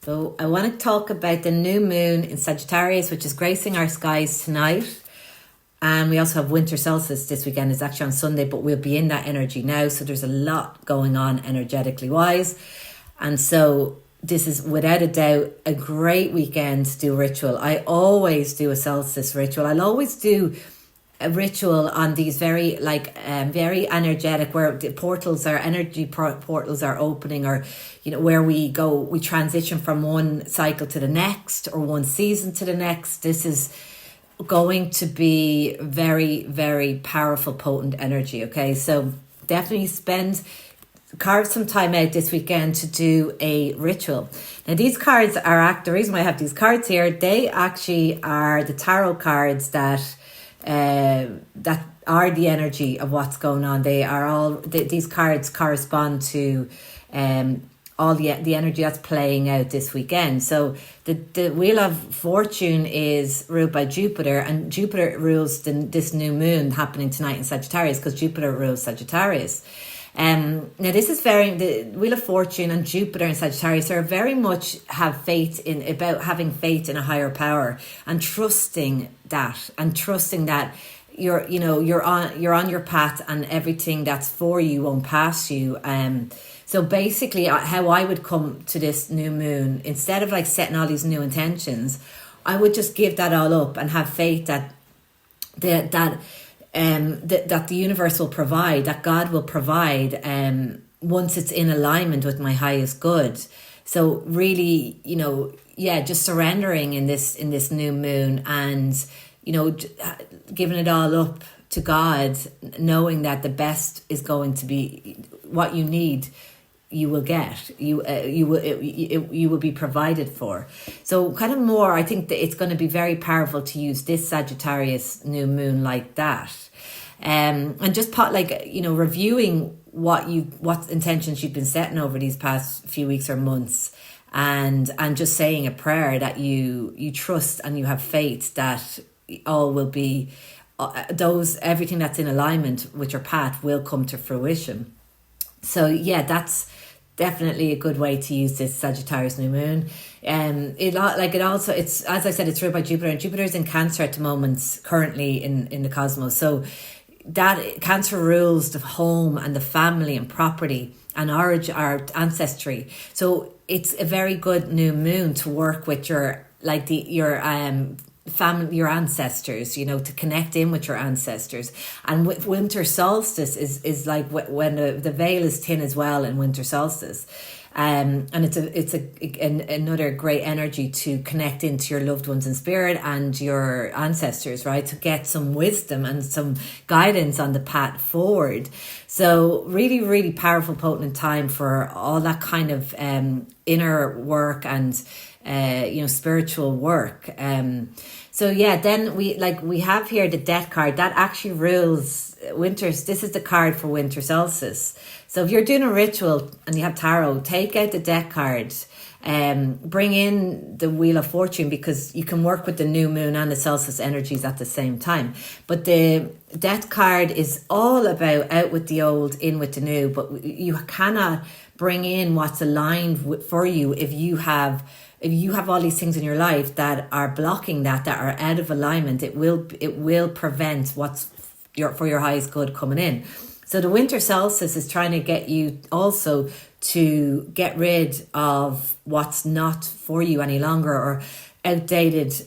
So I want to talk about the new moon in Sagittarius, which is gracing our skies tonight. And we also have winter solstice this weekend. It's actually on Sunday, but we'll be in that energy now. So there's a lot going on energetically wise. And so this is without a doubt a great weekend to do ritual. I always do a solstice ritual. I'll always do a ritual on these very very energetic, where the portals are energy portals are opening, or where we transition from one cycle to the next or one season to the next. This is going to be very, very powerful, potent energy. Okay, so definitely carve some time out this weekend to do a ritual. Now these cards are the reason why I have these cards here, they actually are the tarot cards that are the energy of what's going on. They are these cards correspond to all the energy that's playing out this weekend. So the Wheel of Fortune is ruled by Jupiter, and Jupiter rules this new moon happening tonight in Sagittarius, because Jupiter rules Sagittarius. Now this is the Wheel of Fortune and Jupiter and Sagittarius are very much about having faith in a higher power and trusting that you're on your path, and everything that's for you won't pass you. So basically how I would come to this new moon, instead of setting all these new intentions, I would just give that all up and have faith that the universe will provide, that God will provide once it's in alignment with my highest good. So really, just surrendering in this new moon, and giving it all up to God, knowing that the best is going to be what you need. You will get, you will be provided for. So kind of more, I think that it's going to be very powerful to use this Sagittarius new moon like that. And just reviewing what intentions you've been setting over these past few weeks or months, and just saying a prayer that you trust and you have faith that all will be, everything that's in alignment with your path will come to fruition. So yeah, that's definitely a good way to use this Sagittarius new moon. It's, as I said, it's ruled by Jupiter, and Jupiter is in Cancer at the moment, currently in the cosmos. So that Cancer rules the home and the family and property and our ancestry. So it's a very good new moon to work with your family, your ancestors, to connect in with your ancestors. And with winter solstice is like when the veil is thin as well in winter solstice. And it's another great energy to connect into your loved ones in spirit and your ancestors, right? To get some wisdom and some guidance on the path forward. So really, really powerful, potent time for all that kind of inner work and spiritual work. So yeah, then we have here the Death card that actually rules winters. This is the card for winter solstice. So if you're doing a ritual and you have tarot, take out the Death card, bring in the Wheel of Fortune, because you can work with the new moon and the solstice energies at the same time. But the Death card is all about out with the old, in with the new. But you cannot bring in what's aligned for you if you have all these things in your life that are blocking that are out of alignment. It will prevent what's for your highest good coming in. So the winter solstice is trying to get you also to get rid of what's not for you any longer, or outdated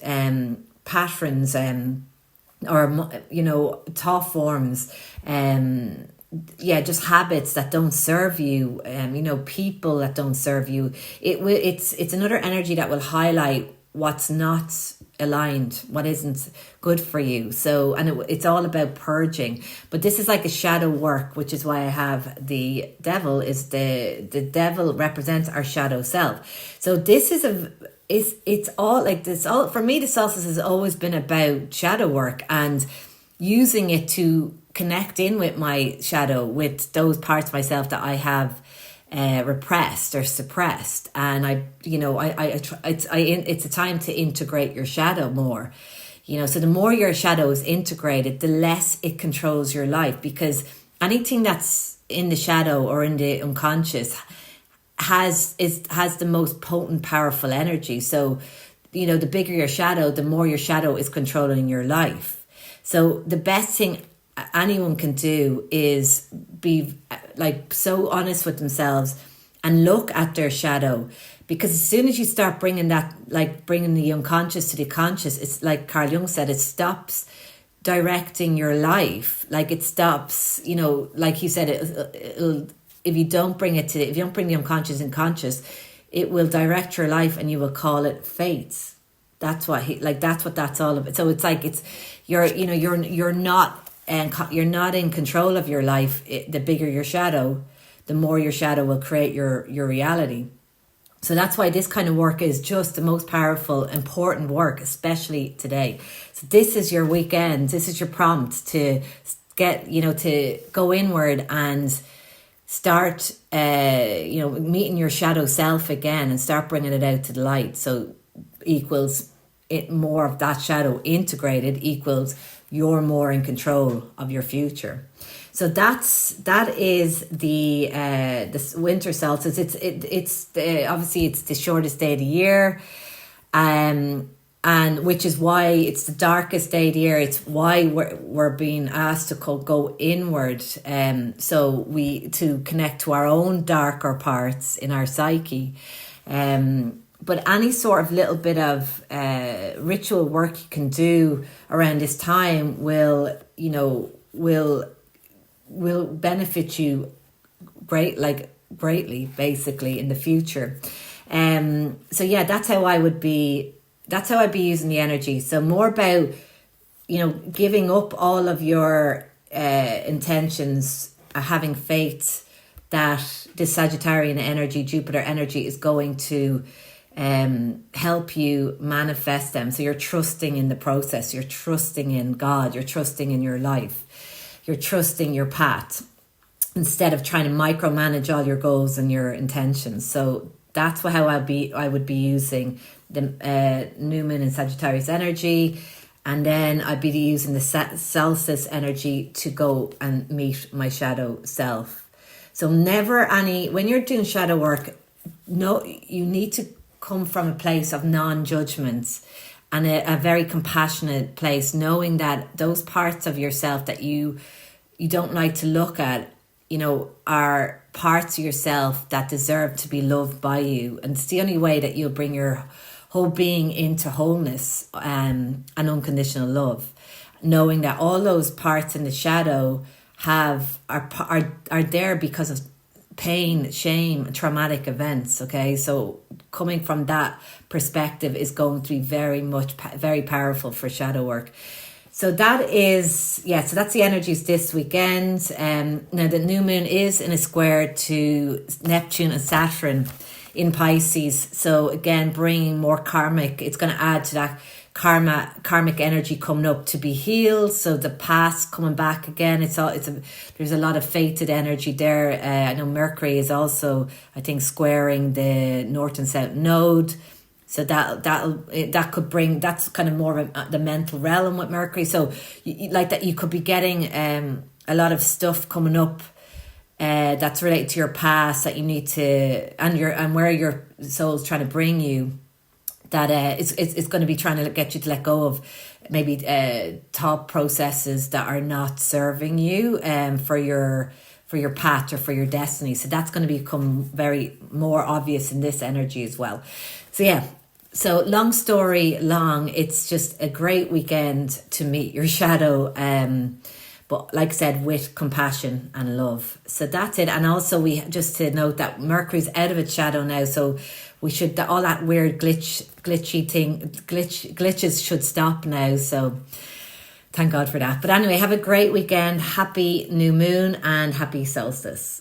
patterns, or thought forms, just habits that don't serve you, people that don't serve you. It's another energy that will highlight what's not aligned, what isn't good for you. So, and it's all about purging. But this is like a shadow work, which is why I have the devil. Is the devil represents our shadow self. So this is it's all like this. All for me, the solstice has always been about shadow work and using it to connect in with my shadow, with those parts of myself that I have repressed or suppressed. And it's a time to integrate your shadow more. So the more your shadow is integrated, the less it controls your life, because anything that's in the shadow or in the unconscious has the most potent, powerful energy. So, the bigger your shadow, the more your shadow is controlling your life. So the best thing anyone can do is be like so honest with themselves and look at their shadow, because as soon as you start bringing that, like bringing the unconscious to the conscious, it's like Carl Jung said, it stops directing your life. Like it stops, like he said, it'll, if you don't bring the unconscious in conscious, it will direct your life, and you will call it fate. That's what that's all about. So it's like you're not in control of your life. The bigger your shadow, the more your shadow will create your reality. So that's why this kind of work is just the most powerful, important work, especially today. So this is your weekend. This is your prompt to get, to go inward and start, meeting your shadow self again and start bringing it out to the light. So equals it, more of that shadow integrated equals you're more in control of your future. So that is the winter solstice. It's obviously it's the shortest day of the year, and which is why it's the darkest day of the year. It's why we're being asked to go inward, so to connect to our own darker parts in our psyche. But any sort of little bit of ritual work you can do around this time will benefit you greatly, basically, in the future. So yeah, that's how I'd be using the energy. So more about, giving up all of your intentions, having faith that this Sagittarian energy, Jupiter energy, is going to help you manifest them. So you're trusting in the process, you're trusting in God, you're trusting in your life, you're trusting your path, instead of trying to micromanage all your goals and your intentions. So that's how I would be using the new moon in Sagittarius energy, and then I'd be using the solstice energy to go and meet my shadow self. So when you're doing shadow work, you need to come from a place of non-judgment and a very compassionate place, knowing that those parts of yourself that you don't like to look at, are parts of yourself that deserve to be loved by you. And it's the only way that you'll bring your whole being into wholeness and unconditional love, knowing that all those parts in the shadow are there because of pain, shame, traumatic events. Okay, so coming from that perspective is going to be very powerful for shadow work. So that's the energies this weekend. Now the new moon is in a square to Neptune and Saturn in Pisces. So again, bringing more karmic. It's going to add to that karmic energy coming up to be healed. So the past coming back again. There's a lot of fated energy there. I know Mercury is also, I think, squaring the North and South node. So that could bring, that's kind of more of the mental realm with Mercury. So you could be getting a lot of stuff coming up that's related to your past that you need to, and where your soul's trying to bring you. That it's going to be trying to get you to let go of maybe thought processes that are not serving you for your path or for your destiny. So that's going to become very more obvious in this energy as well. So yeah, so long story long, it's just a great weekend to meet your shadow, but like I said, with compassion and love. So that's it. And also just to note that Mercury's out of its shadow now, so we should, all that weird glitches should stop now. So thank God for that. But anyway, have a great weekend. Happy new moon and happy solstice.